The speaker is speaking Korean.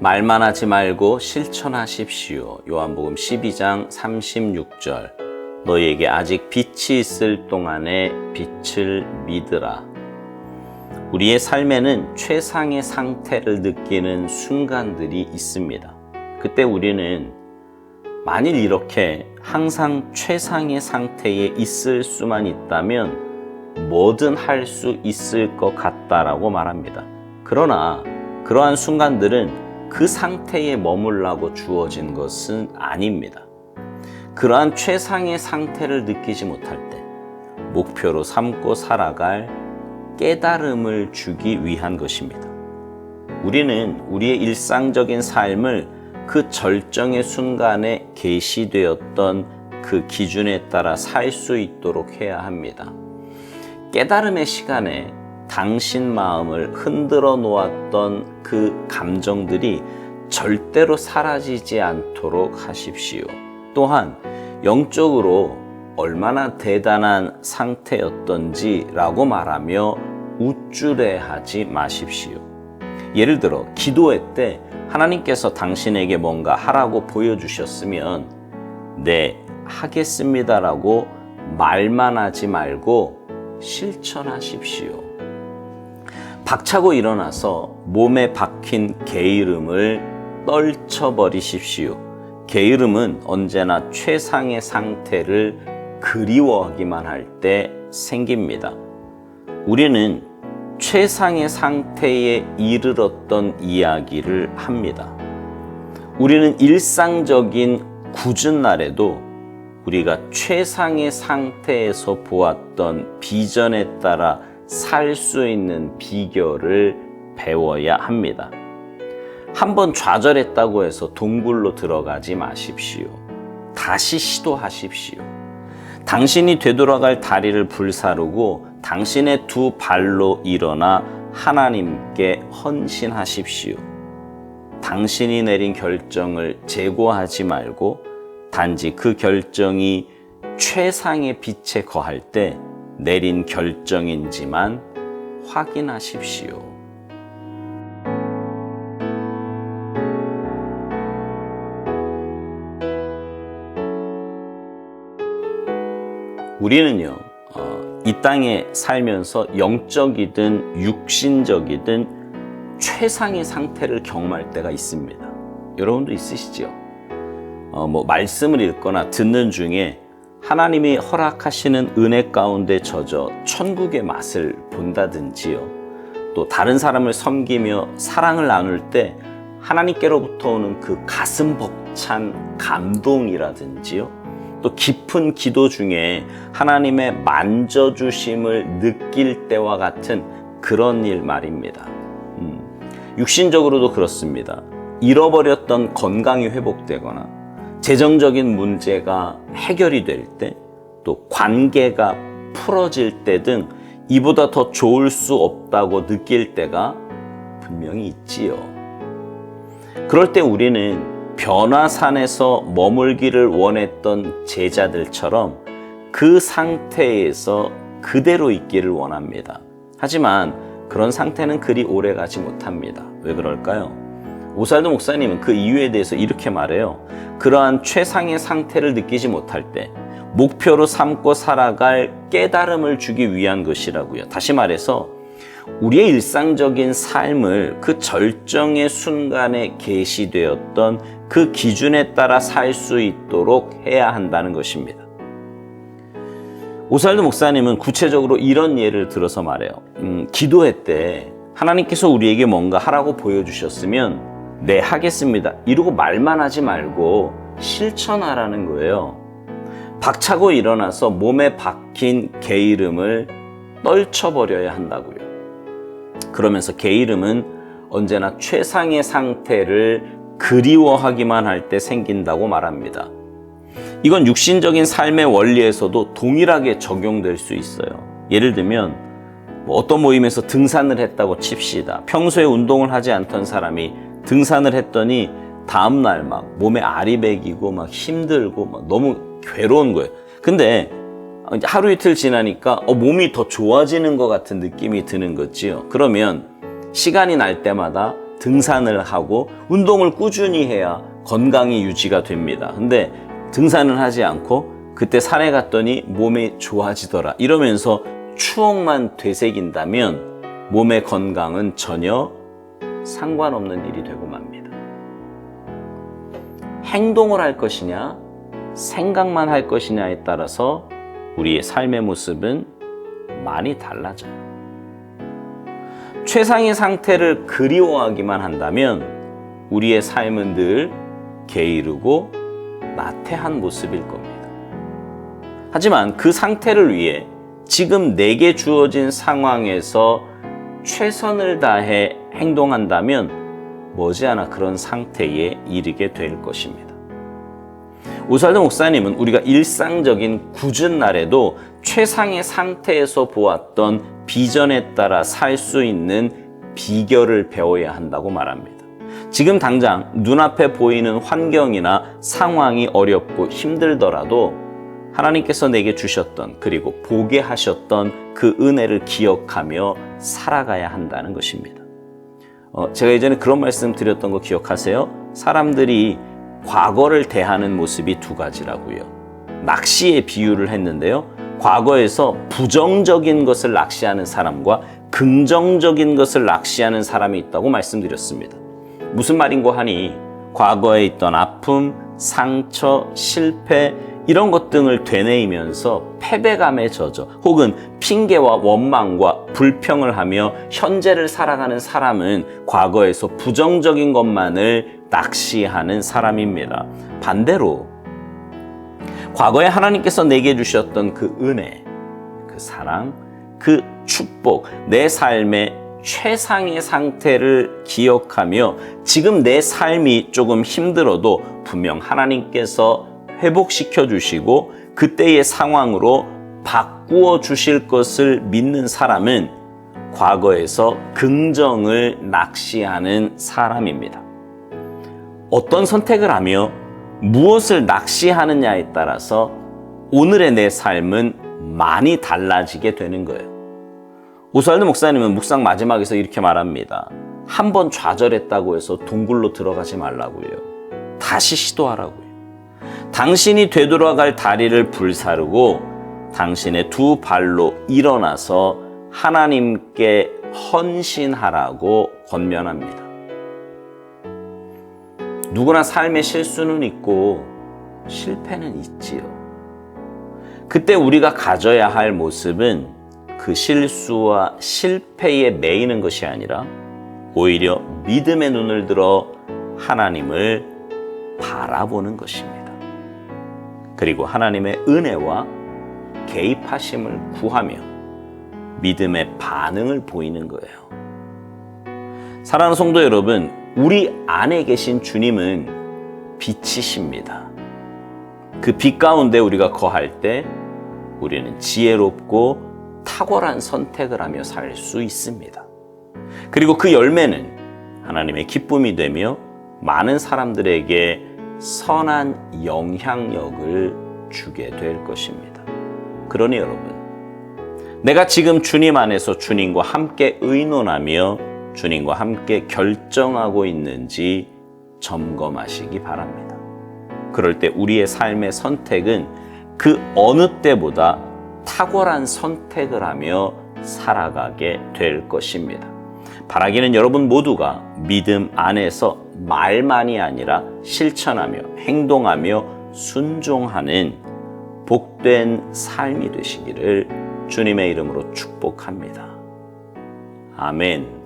말만 하지 말고 실천하십시오. 요한복음 12장 36절. 너희에게 아직 빛이 있을 동안에 빛을 믿으라. 우리의 삶에는 최상의 상태를 느끼는 순간들이 있습니다. 그때 우리는 만일 이렇게 항상 최상의 상태에 있을 수만 있다면 뭐든 할 수 있을 것 같다라고 말합니다. 그러나 그러한 순간들은 그 상태에 머물라고 주어진 것은 아닙니다. 그러한 최상의 상태를 느끼지 못할 때 목표로 삼고 살아갈 깨달음을 주기 위한 것입니다. 우리는 우리의 일상적인 삶을 그 절정의 순간에 계시되었던 그 기준에 따라 살 수 있도록 해야 합니다. 깨달음의 시간에 당신 마음을 흔들어 놓았던 그 감정들이 절대로 사라지지 않도록 하십시오. 또한 영적으로 얼마나 대단한 상태였던지라고 말하며 우쭐해하지 마십시오. 예를 들어 기도회 때 하나님께서 당신에게 뭔가 하라고 보여주셨으면 네, 하겠습니다라고 말만 하지 말고 실천하십시오. 박차고 일어나서 몸에 박힌 게으름을 떨쳐버리십시오. 게으름은 언제나 최상의 상태를 그리워하기만 할 때 생깁니다. 우리는 최상의 상태에 이르렀던 이야기를 합니다. 우리는 일상적인 굳은 날에도 우리가 최상의 상태에서 보았던 비전에 따라 살 수 있는 비결을 배워야 합니다. 한번 좌절했다고 해서 동굴로 들어가지 마십시오. 다시 시도하십시오. 당신이 되돌아갈 다리를 불사르고 당신의 두 발로 일어나 하나님께 헌신하십시오. 당신이 내린 결정을 재고하지 말고 단지 그 결정이 최상의 빛에 거할 때 내린 결정인지만 확인하십시오. 우리는요, 이 땅에 살면서 영적이든 육신적이든 최상의 상태를 경험할 때가 있습니다. 여러분도 있으시죠? 말씀을 읽거나 듣는 중에 하나님이 허락하시는 은혜 가운데 젖어 천국의 맛을 본다든지요. 또 다른 사람을 섬기며 사랑을 나눌 때 하나님께로부터 오는 그 가슴 벅찬 감동이라든지요. 또 깊은 기도 중에 하나님의 만져주심을 느낄 때와 같은 그런 일 말입니다. 육신적으로도 그렇습니다. 잃어버렸던 건강이 회복되거나 재정적인 문제가 해결이 될 때, 또 관계가 풀어질 때 등 이보다 더 좋을 수 없다고 느낄 때가 분명히 있지요. 그럴 때 우리는 변화산에서 머물기를 원했던 제자들처럼 그 상태에서 그대로 있기를 원합니다. 하지만 그런 상태는 그리 오래 가지 못합니다. 왜 그럴까요? 오살도 목사님은 그 이유에 대해서 이렇게 말해요. 그러한 최상의 상태를 느끼지 못할 때 목표로 삼고 살아갈 깨달음을 주기 위한 것이라고요. 다시 말해서 우리의 일상적인 삶을 그 절정의 순간에 계시되었던 그 기준에 따라 살 수 있도록 해야 한다는 것입니다. 오살도 목사님은 구체적으로 이런 예를 들어서 말해요. 기도회 때 하나님께서 우리에게 뭔가 하라고 보여주셨으면 네, 하겠습니다. 이러고 말만 하지 말고 실천하라는 거예요. 박차고 일어나서 몸에 박힌 게으름을 떨쳐버려야 한다고요. 그러면서 게으름은 언제나 최상의 상태를 그리워하기만 할 때 생긴다고 말합니다. 이건 육신적인 삶의 원리에서도 동일하게 적용될 수 있어요. 예를 들면 어떤 모임에서 등산을 했다고 칩시다. 평소에 운동을 하지 않던 사람이 등산을 했더니 다음날 막 몸에 알이 배기고 막 힘들고 막 너무 괴로운 거예요. 근데 하루 이틀 지나니까 몸이 더 좋아지는 것 같은 느낌이 드는 거지요. 그러면 시간이 날 때마다 등산을 하고 운동을 꾸준히 해야 건강이 유지가 됩니다. 근데 등산을 하지 않고 그때 산에 갔더니 몸이 좋아지더라 이러면서 추억만 되새긴다면 몸의 건강은 전혀 상관없는 일이 되고 맙니다. 행동을 할 것이냐 생각만 할 것이냐에 따라서 우리의 삶의 모습은 많이 달라져요. 최상의 상태를 그리워하기만 한다면 우리의 삶은 늘 게으르고 나태한 모습일 겁니다. 하지만 그 상태를 위해 지금 내게 주어진 상황에서 최선을 다해 행동한다면 머지않아 그런 상태에 이르게 될 것입니다. 오살도 목사님은 우리가 일상적인 굳은 날에도 최상의 상태에서 보았던 비전에 따라 살 수 있는 비결을 배워야 한다고 말합니다. 지금 당장 눈앞에 보이는 환경이나 상황이 어렵고 힘들더라도 하나님께서 내게 주셨던 그리고 보게 하셨던 그 은혜를 기억하며 살아가야 한다는 것입니다. 제가 예전에 그런 말씀 드렸던 거 기억하세요? 사람들이 과거를 대하는 모습이 두 가지라고요. 낚시의 비유를 했는데요. 과거에서 부정적인 것을 낚시하는 사람과 긍정적인 것을 낚시하는 사람이 있다고 말씀드렸습니다. 무슨 말인고 하니 과거에 있던 아픔, 상처, 실패 이런 것 등을 되뇌이면서 패배감에 젖어 혹은 핑계와 원망과 불평을 하며 현재를 살아가는 사람은 과거에서 부정적인 것만을 낚시하는 사람입니다. 반대로 과거에 하나님께서 내게 주셨던 그 은혜, 그 사랑, 그 축복, 내 삶의 최상의 상태를 기억하며 지금 내 삶이 조금 힘들어도 분명 하나님께서 회복시켜 주시고 그때의 상황으로 바꾸어 주실 것을 믿는 사람은 과거에서 긍정을 낚시하는 사람입니다. 어떤 선택을 하며 무엇을 낚시하느냐에 따라서 오늘의 내 삶은 많이 달라지게 되는 거예요. 오스왈드 목사님은 묵상 마지막에서 이렇게 말합니다. 한 번 좌절했다고 해서 동굴로 들어가지 말라고요. 다시 시도하라고요. 당신이 되돌아갈 다리를 불사르고 당신의 두 발로 일어나서 하나님께 헌신하라고 권면합니다. 누구나 삶에 실수는 있고 실패는 있지요. 그때 우리가 가져야 할 모습은 그 실수와 실패에 매이는 것이 아니라 오히려 믿음의 눈을 들어 하나님을 바라보는 것입니다. 그리고 하나님의 은혜와 개입하심을 구하며 믿음의 반응을 보이는 거예요. 사랑하는 성도 여러분, 우리 안에 계신 주님은 빛이십니다. 그 빛 가운데 우리가 거할 때 우리는 지혜롭고 탁월한 선택을 하며 살 수 있습니다. 그리고 그 열매는 하나님의 기쁨이 되며 많은 사람들에게 선한 영향력을 주게 될 것입니다. 그러니 여러분, 내가 지금 주님 안에서 주님과 함께 의논하며 주님과 함께 결정하고 있는지 점검하시기 바랍니다. 그럴 때 우리의 삶의 선택은 그 어느 때보다 탁월한 선택을 하며 살아가게 될 것입니다. 바라기는 여러분 모두가 믿음 안에서 말만이 아니라 실천하며 행동하며 순종하는 복된 삶이 되시기를 주님의 이름으로 축복합니다. 아멘.